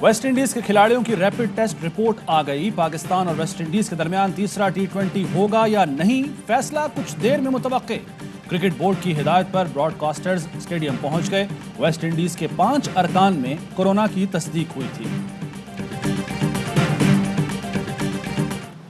West Indies के खिलाड़ियों की रैपिड टेस्ट रिपोर्ट आ गई। पाकिस्तान और वेस्ट इंडीज के दरमियान तीसरा T20 होगा या नहीं, फैसला कुछ देर में मुतवक्के। क्रिकेट बोर्ड की हिदायत पर ब्रॉडकास्टर्स स्टेडियम पहुंच गए। वेस्ट इंडीज के 5 अरकान में कोरोना की तस्दीक हुई थी।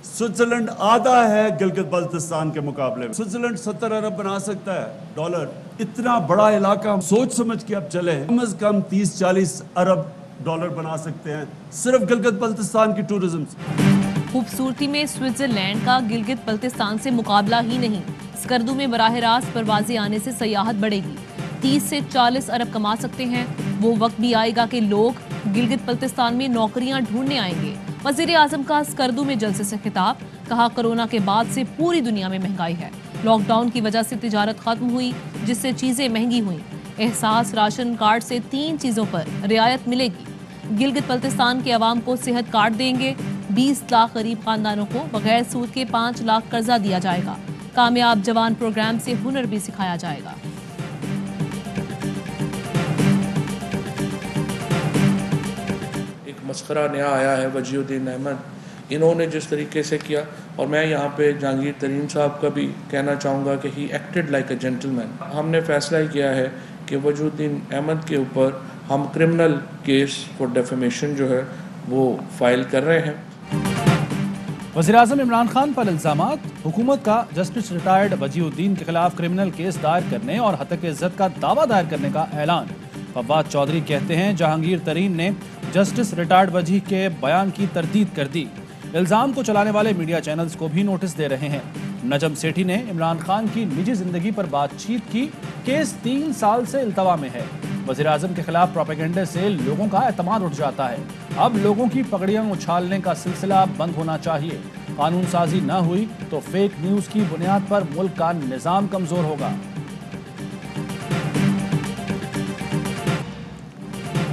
स्विट्जरलैंड आधा है गिलगित बल्तिस्तान के मुकाबले में। स्विट्जरलैंड 70 अरब बना सकता है डॉलर। इतना बड़ा इलाका, सोच समझ के अब चले, कम से कम 30-40 अरब डॉलर बना सकते हैं सिर्फ गिलगित बल्तिस्तान की टूरिज्म से। खूबसूरती में स्विट्जरलैंड का गिलगित बल्तिस्तान से मुकाबला ही नहीं। स्कर्दू में बराह रास्त परवाजें आने से सयाहत बढ़ेगी। 30 से 40 अरब कमा सकते हैं। वो वक्त भी आएगा कि लोग गिलगित बल्तिस्तान में नौकरियां ढूंढने आएंगे। वजीर आजम का स्कर्दू में जलसे से खिताब, कहा कोरोना के बाद से पूरी दुनिया में महंगाई है। लॉकडाउन की वजह से तिजारत खत्म हुई, जिससे चीजें महंगी हुई। एहसास राशन कार्ड से 3 चीजों पर रियायत मिलेगी। गिलगित बल्तिस्तान के अवाम को सेहत कार्ड देंगे। 20 लाख गरीब खानदानों को बगैर सूद के 5 लाख कर्जा दिया जाएगा। कामयाब जवान प्रोग्राम से हुनर भी सिखाया जाएगा। एक मस्खरा नया आया है वजीउद्दीन अहमद, इन्होंने जिस तरीके से किया, और मैं यहाँ पे जहांगीर तरीन साहब का भी कहना चाहूँगा कि he acted like a gentleman. हमने फैसला किया है कि वजीउद्दीन अहमद के ऊपर हम क्रिमिनल केस फॉर डेफेमेशन जो है वो फाइल कर रहे हैं। वज़ीर-ए-आज़म इमरान खान पर इल्ज़ामात, हुकूमत का जस्टिस रिटायर्ड वजीउद्दीन के खिलाफ क्रिमिनल केस दायर करने और हत्या इज्जत का दावा दायर करने का ऐलान। फवाद चौधरी कहते हैं जहांगीर तरीन ने जस्टिस रिटायर्ड वजी के बयान की तरदीद कर दी। इल्ज़ाम को चलाने वाले मीडिया चैनल्स को भी नोटिस दे रहे हैं। नजम सेठी ने इमरान खान की निजी जिंदगी पर बातचीत की। केस 3 साल से इल्तवा में है। वज़ीर-ए-आज़म के खिलाफ प्रोपेगेंडे से लोगों का एतमाद उठ जाता है। अब लोगों की पगड़ियां उछालने का सिलसिला बंद होना चाहिए। कानून साजी न हुई तो फेक न्यूज की बुनियाद पर मुल्क का निजाम कमजोर होगा।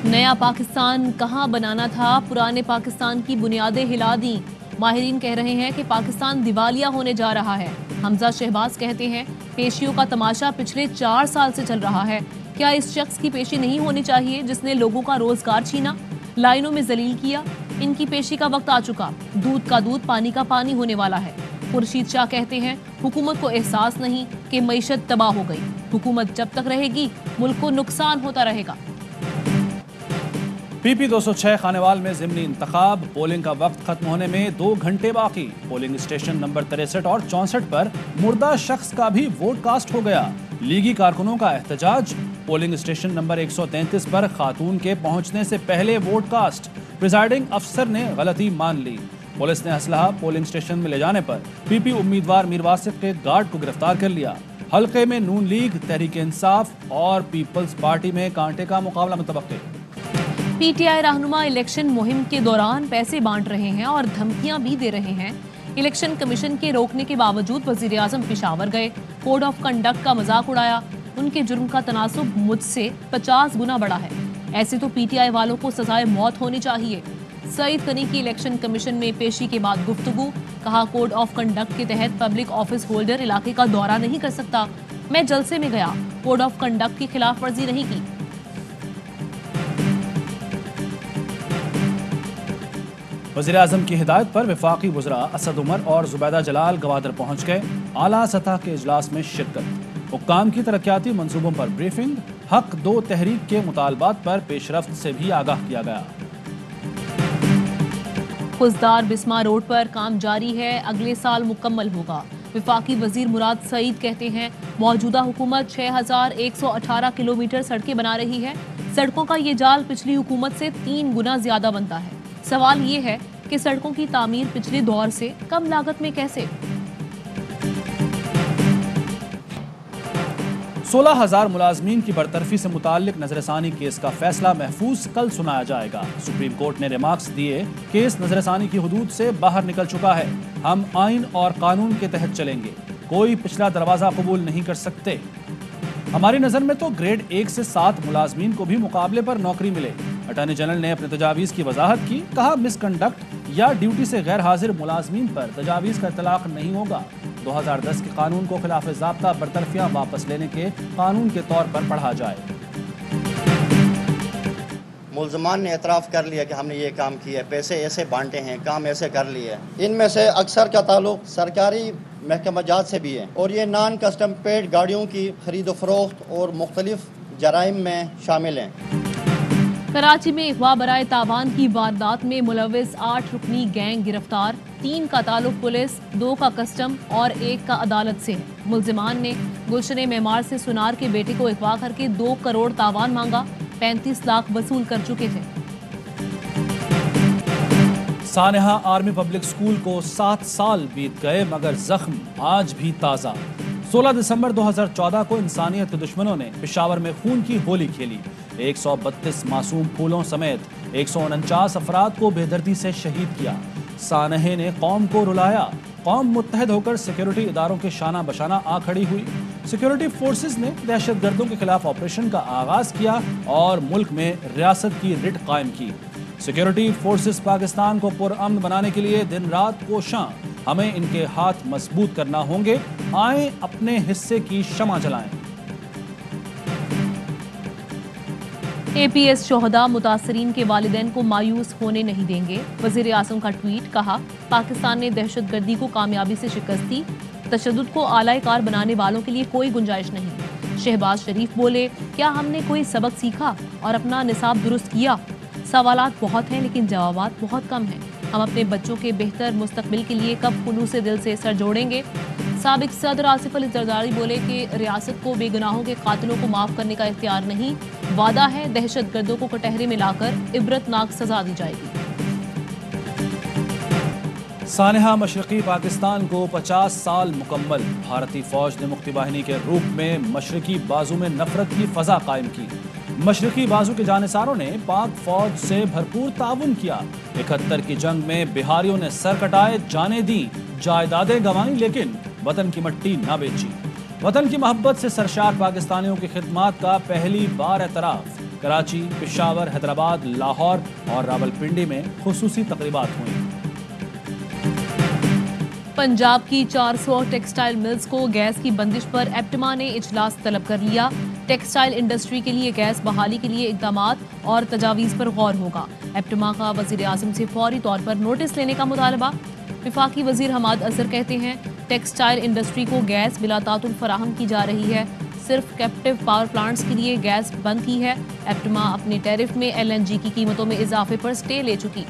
नया पाकिस्तान कहां बनाना था, पुराने पाकिस्तान की बुनियादें हिला दी। माहिरीन कह रहे हैं कि पाकिस्तान दिवालिया होने जा रहा है। हमजा शहबाज कहते हैं पेशियों का तमाशा पिछले 4 साल से चल रहा है। क्या इस शख्स की पेशी नहीं होनी चाहिए जिसने लोगों का रोजगार छीना, लाइनों में जलील किया? इनकी पेशी का वक्त आ चुका। दूध का दूध, पानी का पानी होने वाला है। खुर्शीद शाह कहते हैं हुकूमत को एहसास नहीं कि मईशत तबाह हो गई। हुकूमत जब तक रहेगी मुल्क को नुकसान होता रहेगा। PP 206 खानेवाल में ज़िमनी इंतखाब, पोलिंग का वक्त खत्म होने में 2 घंटे बाकी। पोलिंग स्टेशन नंबर 63 और 64 पर मुर्दा शख्स का भी वोट कास्ट हो गया। लीगी कारकुनों का एहतजाज। पोलिंग स्टेशन नंबर 133 पर खातून के पहुंचने से पहले वोट कास्ट। प्रिजाइडिंग अफसर ने गलती मान ली। पुलिस ने असलहा पोलिंग स्टेशन में ले जाने पर PP उम्मीदवार मीर वासिफ के गार्ड को गिरफ्तार कर लिया। हल्के में नून लीग, तहरीक इंसाफ और पीपल्स पार्टी में कांटे का मुकाबला मुतवक्के। PTI रहनुमा इलेक्शन मुहिम के दौरान पैसे बांट रहे हैं और धमकियां भी दे रहे हैं। इलेक्शन कमीशन के रोकने के बावजूद वजीर आजम पेशावर गए, कोड ऑफ कंडक्ट का मजाक उड़ाया। उनके जुर्म का तनासुब मुझसे 50 गुना बड़ा है। ऐसे तो PTI वालों को सजाए मौत होनी चाहिए। सईद कनी की इलेक्शन कमीशन में पेशी के बाद गुफ्तगू, कहा कोड ऑफ कंडक्ट के तहत पब्लिक ऑफिस होल्डर इलाके का दौरा नहीं कर सकता। मैं जलसे में गया, कोड ऑफ कंडक्ट की खिलाफ वर्जी नहीं की। वज़ीर-ए-आज़म की हिदायत पर वफाकी वज़रा असद उमर और ज़ुबैदा जलाल गवादर पहुंच गए। आला सतह के इजलास में शिरकत। हुक्काम की तरक्याती मंसूबों पर ब्रीफिंग। हक 2 तहरीक के मुतालबात पर पेशरफ्त से भी आगाह किया गया। खुजदार बिस्मा रोड पर काम जारी है, अगले साल मुकम्मल होगा। वफाकी वजीर मुराद सईद कहते हैं मौजूदा हुकूमत 6118 किलोमीटर सड़कें बना रही है। सड़कों का ये जाल पिछली हुकूमत से 3 गुना ज्यादा बनता है। सवाल ये है कि सड़कों की तामीर पिछले दौर से कम लागत में कैसे? 16,000 मुलाजमीन की बरतरफी से मुताल्लिक नजरसानी केस का फैसला महफूज कल सुनाया जाएगा। सुप्रीम कोर्ट ने रिमार्क्स दिए, केस नजरसानी की हुदूद से बाहर निकल चुका है। हम आइन और कानून के तहत चलेंगे, कोई पिछला दरवाजा कबूल नहीं कर सकते। हमारी नज़र में तो ग्रेड 1 से 7 मुलाजमीन को भी मुकाबले पर नौकरी मिले। अटॉर्नी जनरल ने अपने तजावीज़ की वजाहत की, कहा मिसकंडक्ट या ड्यूटी से गैर हाजिर मुलाजमीन पर तजावीज़ का इतलाक नहीं होगा। 2010 के कानून को खिलाफ ज़ाब्ता बरतरफियाँ वापस लेने के कानून के तौर पर पढ़ा जाए। ملزمان نے اعتراف کر لیا کہ ہم نے یہ کام کیا ہے، پیسے ایسے بانٹے ہیں، کام ایسے کر لیے. ان میں سے اکثر کا تعلق سرکاری محکمہ جات سے بھی ہے اور یہ نان کسٹم پیڈ گاڑیوں کی خرید و فروخت اور مختلف جرائم میں شامل ہیں. کراچی میں اغوا برائے تاوان کی واردات میں ملوث 8 رکنی گینگ گرفتار. 3 کا تعلق پولیس، 2 کا کسٹم اور 1 کا عدالت سے ہے. ملزمان نے گلشن معمار سے سنار کے بیٹے کو اغوا کر کے 2 کروڑ تاوان مانگا. 35 لاکھ وصول کر چکے تھے. سانحہ آرمی پبلک سکول کو 7 سال بیت گئے مگر زخم آج بھی تازہ. 16 دسمبر 2014 کو انسانیت کے دشمنوں نے پشاور میں خون کی ہولی کھیلی. 132 معصوم پھولوں سمیت 149 افراد کو بے دردی سے شہید کیا. سانحے نے قوم کو رلایا. قوم متحد ہو کر سیکیورٹی اداروں کے شانہ بشانہ آ کھڑی ہوئی. سیکیورٹی فورسز نے دہشت گردوں کے خلاف آپریشن کا آغاز کیا اور ملک میں ریاست کی رٹ قائم کی. سیکیورٹی فورسز پاکستان کو پرامن بنانے کے لیے دن رات کوشاں. ہمیں ان کے ہاتھ مضبوط کرنا ہوں گے. آئیں اپنے حصے کی شمع جلائیں. اے پی ایس شہداء متاثرین کے والدین کو مایوس ہونے نہیں دیں گے. وزیر اعظم کا ٹویٹ. کہا پاکستان نے دہشت گردی کو کامیابی سے شکست دی. تشدد کو اعلی کار بنانے والوں کے لیے کوئی گنجائش نہیں. شہباز شریف بولے کیا ہم نے کوئی سبق سیکھا اور اپنا نصاب درست کیا؟ سوالات بہت ہیں لیکن جوابات بہت کم ہیں. ہم اپنے بچوں کے بہتر مستقبل کے لیے کب خلوص دل سے سر جوڑیں گے؟ سابق صدر آصف علی زرداری بولے کہ ریاست کو بے گناہوں کے قاتلوں کو معاف کرنے کا اختیار نہیں. وعدہ ہے دہشت گردوں کو کٹہرے میں لا کر عبرتناک سزا دی جائے گی. سانحہ مشرقی پاکستان کو 50 سال مکمل. بھارتی فوج نے مختی باہنی کے روپ میں مشرقی بازو میں نفرت کی فضا قائم کی. مشرقی بازو کے جانصاروں نے پاک فوج سے بھرپور تعاون کیا. 71 کی جنگ میں بہاریوں نے سر کٹائے، جانیں دیں، جائیدادیں گنوائیں لیکن وطن کی مٹی نہ بیچی. وطن کی محبت سے سرشار پاکستانیوں کی خدمات کا پہلی بار اعتراف. کراچی، پشاور، حیدرآباد، لاہور اور راولپنڈی میں خصوصی تقریبات ہوئیں. پنجاب کی 400 ٹیکسٹائل ملز کو گیس کی بندش پر ایپٹما نے اجلاس طلب کر لیا. ٹیکسٹائل انڈسٹری کے لیے گیس بحالی کے لیے اقدامات اور تجاویز پر غور ہوگا. ایپٹما کا وزیر اعظم سے فوری طور پر نوٹس لینے کا مطالبہ. وفاقی وزیر حماد اظہر کہتے ہیں ٹیکسٹائل انڈسٹری کو گیس بلا تعطل فراہم کی جا رہی ہے. صرف کیپٹیو پاور پلانٹس کے لیے گیس بند کی ہے. ایپٹما اپنے ٹیرف میں LNG کی قیمتوں میں اضافے پر سٹے لے چکی.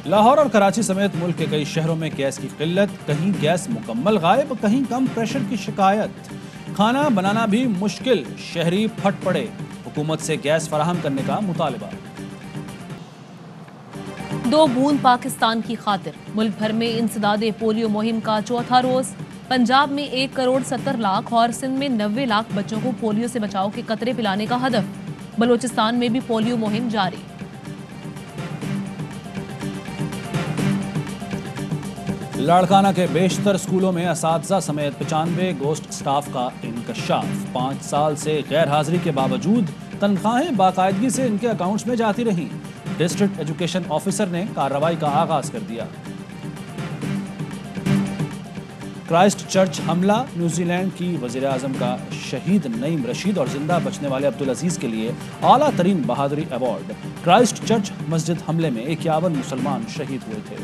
لاہور اور کراچی سمیت ملک کے کئی شہروں میں گیس کی قلت. کہیں گیس مکمل غائب، کہیں کم پریشر کی شکایت. کھانا بنانا بھی مشکل، شہری پھٹ پڑے. حکومت سے گیس فراہم کرنے کا مطالبہ. 2 بوند پاکستان کی خاطر. ملک بھر میں انسداد پولیو مہم کا چوتھا روز. پنجاب میں 1 کروڑ 70 لاکھ اور سندھ میں 90 لاکھ بچوں کو پولیو سے بچاؤ کے قطرے پلانے کا ہدف. بلوچستان میں بھی پولیو مہم جاری. لاڑکانہ کے بیشتر اسکولوں میں اساتذہ سمیت 95 گوسٹ سٹاف کا انکشاف. 5 سال سے غیر حاضری کے باوجود تنخواہیں باقاعدگی سے ان کے اکاؤنٹس میں جاتی رہیں. ڈسٹرکٹ ایجوکیشن آفیسر نے کارروائی کا آغاز کر دیا. کرائسٹ چرچ حملہ. نیوزی لینڈ کی وزیر اعظم کا شہید نعیم رشید اور زندہ بچنے والے عبدالعزیز کے لیے اعلیٰ ترین بہادری ایوارڈ. کرائسٹ چرچ مسجد حملے میں 51 مسلمان شہید ہوئے تھے.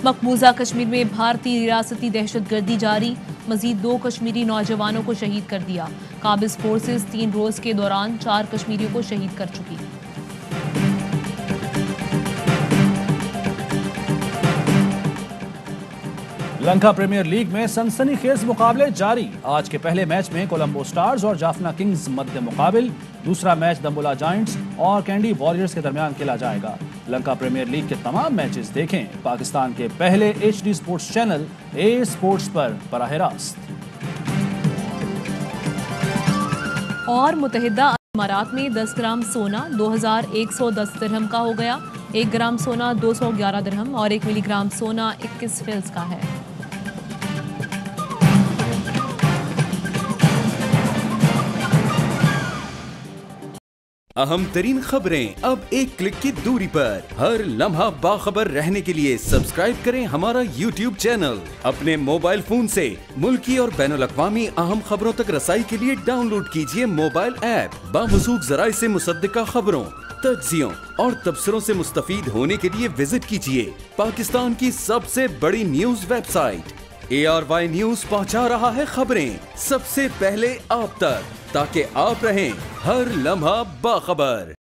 مقبوضہ کشمیر میں بھارتی ریاستی دہشت گردی جاری. مزید 2 کشمیری نوجوانوں کو شہید کر دیا. قابض فورسز 3 روز کے دوران 4 کشمیریوں کو شہید کر چکی. لنکا پریمیئر لیگ میں سنسنی خیز مقابلے جاری. آج کے پہلے میچ میں کولمبو سٹارز اور جافنا کنگز مد مقابل. دوسرا میچ دمبولا جائنٹس اور کینڈی وارریئرز کے درمیان کھیلا جائے گا. لنکا پریمیئر لیگ کے تمام میچز دیکھیں پاکستان کے پہلے HD سپورٹس چینل اے سپورٹس پر براہ راست. اور متحدہ امارات میں 10 گرام سونا 2110 درہم کا ہو گیا. 1 گرام سونا 211 درہم اور 1 ملی گرام سونا 21 فلس کا ہے. अहम तरीन खबरें अब एक क्लिक की दूरी पर। हर लम्हा बाखबर रहने के लिए सब्सक्राइब करें हमारा YouTube चैनल। अपने मोबाइल फोन से मुल्की और बैनुल-अक़वामी अहम खबरों तक रसाई के लिए डाउनलोड कीजिए मोबाइल ऐप। बावसूख जराए से मुसद्दिका खबरों, तज्जियों और तबसरों से मुस्तफीद होने के लिए विजिट कीजिए पाकिस्तान की सबसे बड़ी न्यूज वेबसाइट। ARY न्यूज पहुंचा रहा है खबरें सबसे पहले आप तक, ताकि आप रहें हर लम्हा बाखबर।